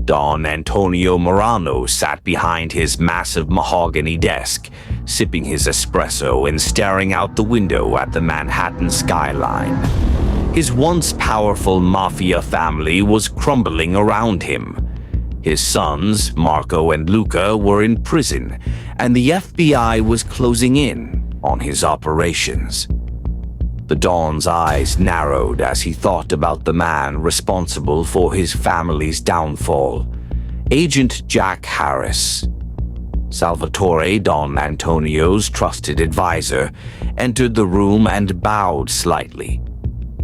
Don Antonio Morano sat behind his massive mahogany desk, sipping his espresso and staring out the window at the Manhattan skyline. His once powerful Mafia family was crumbling around him. His sons, Marco and Luca, were in prison, and the FBI was closing in on his operations. The Don's eyes narrowed as he thought about the man responsible for his family's downfall, Agent Jack Harris. Salvatore, Don Antonio's trusted advisor, entered the room and bowed slightly.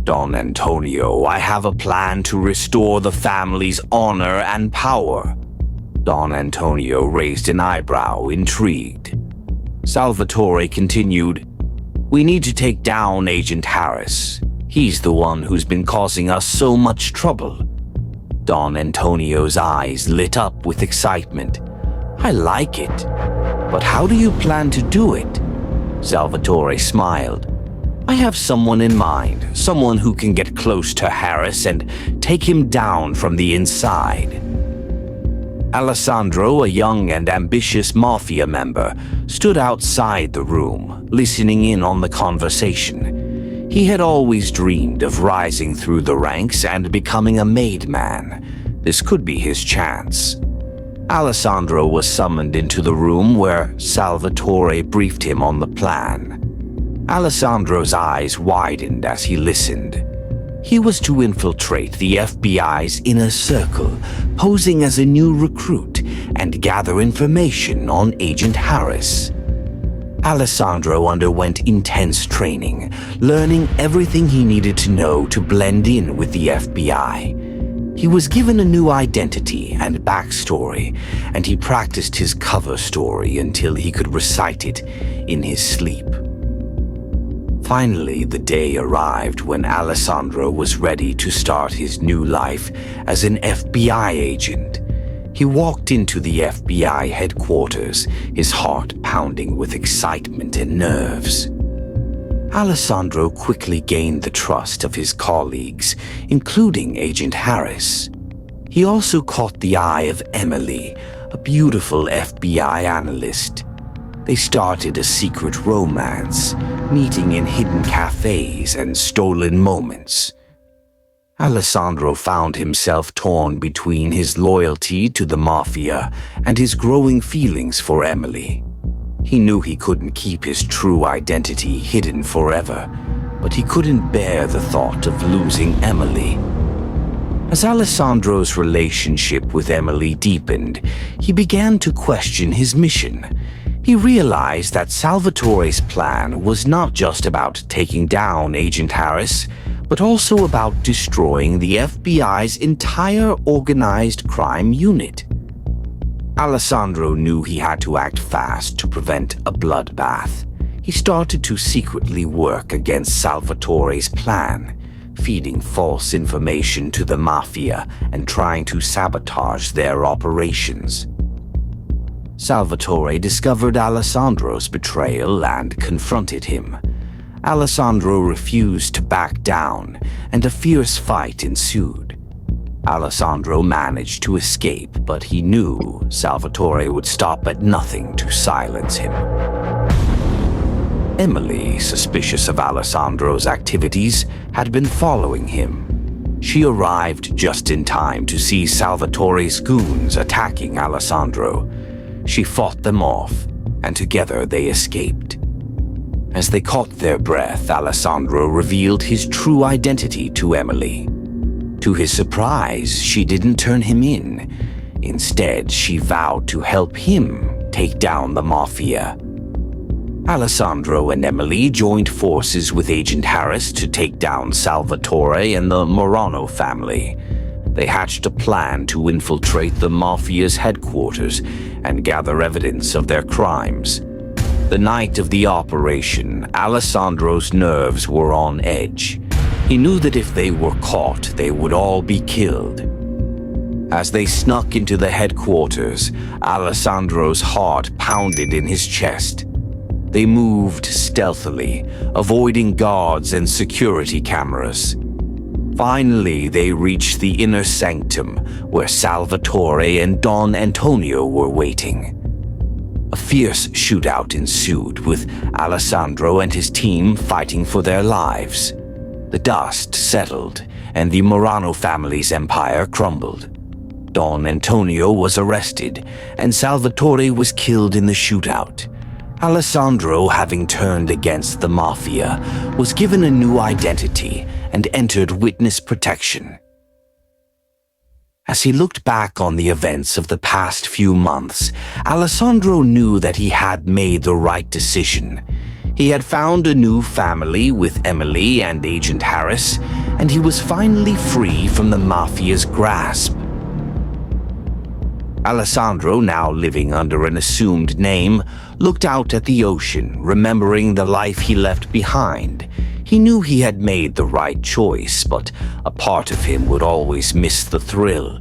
"Don Antonio, I have a plan to restore the family's honor and power." Don Antonio raised an eyebrow, intrigued. Salvatore continued, "We need to take down Agent Harris. He's the one who's been causing us so much trouble." Don Antonio's eyes lit up with excitement. "I like it. But how do you plan to do it?" Salvatore smiled. "I have someone in mind, someone who can get close to Harris and take him down from the inside." Alessandro, a young and ambitious Mafia member, stood outside the room, listening in on the conversation. He had always dreamed of rising through the ranks and becoming a made man. This could be his chance. Alessandro was summoned into the room where Salvatore briefed him on the plan. Alessandro's eyes widened as he listened. He was to infiltrate the FBI's inner circle, posing as a new recruit, and gather information on Agent Harris. Alessandro underwent intense training, learning everything he needed to know to blend in with the FBI. He was given a new identity and backstory, and he practiced his cover story until he could recite it in his sleep. Finally, the day arrived when Alessandro was ready to start his new life as an FBI agent. He walked into the FBI headquarters, his heart pounding with excitement and nerves. Alessandro quickly gained the trust of his colleagues, including Agent Harris. He also caught the eye of Emily, a beautiful FBI analyst. They started a secret romance, meeting in hidden cafes and stolen moments. Alessandro found himself torn between his loyalty to the Mafia and his growing feelings for Emily. He knew he couldn't keep his true identity hidden forever, but he couldn't bear the thought of losing Emily. As Alessandro's relationship with Emily deepened, he began to question his mission. He realized that Salvatore's plan was not just about taking down Agent Harris, but also about destroying the FBI's entire organized crime unit. Alessandro knew he had to act fast to prevent a bloodbath. He started to secretly work against Salvatore's plan, feeding false information to the Mafia and trying to sabotage their operations. Salvatore discovered Alessandro's betrayal and confronted him. Alessandro refused to back down, and a fierce fight ensued. Alessandro managed to escape, but he knew Salvatore would stop at nothing to silence him. Emily, suspicious of Alessandro's activities, had been following him. She arrived just in time to see Salvatore's goons attacking Alessandro. She fought them off, and together they escaped. As they caught their breath, Alessandro revealed his true identity to Emily. To his surprise, she didn't turn him in. Instead, she vowed to help him take down the Mafia. Alessandro and Emily joined forces with Agent Harris to take down Salvatore and the Morano family. They hatched a plan to infiltrate the Mafia's headquarters and gather evidence of their crimes. The night of the operation, Alessandro's nerves were on edge. He knew that if they were caught, they would all be killed. As they snuck into the headquarters, Alessandro's heart pounded in his chest. They moved stealthily, avoiding guards and security cameras. Finally, they reached the inner sanctum where Salvatore and Don Antonio were waiting. A fierce shootout ensued, with Alessandro and his team fighting for their lives. The dust settled, and the Morano family's empire crumbled. Don Antonio was arrested, and Salvatore was killed in the shootout. Alessandro, having turned against the Mafia, was given a new identity and entered witness protection. As he looked back on the events of the past few months, Alessandro knew that he had made the right decision. He had found a new family with Emily and Agent Harris, and he was finally free from the Mafia's grasp. Alessandro, now living under an assumed name, looked out at the ocean, remembering the life he left behind. He knew he had made the right choice, but a part of him would always miss the thrill.